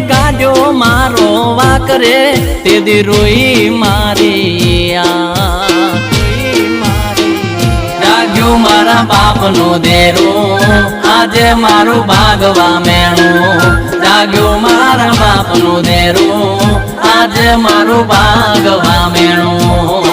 ગાડ્યો મારો વાકરે તે દી રોઈ મારી જાગ્યું મારા બાપનો દેરો આજે મારું ભાગવા મેણું જાગ્યું મારા બાપનો દેરો આજે મારું ભાગવા મેણું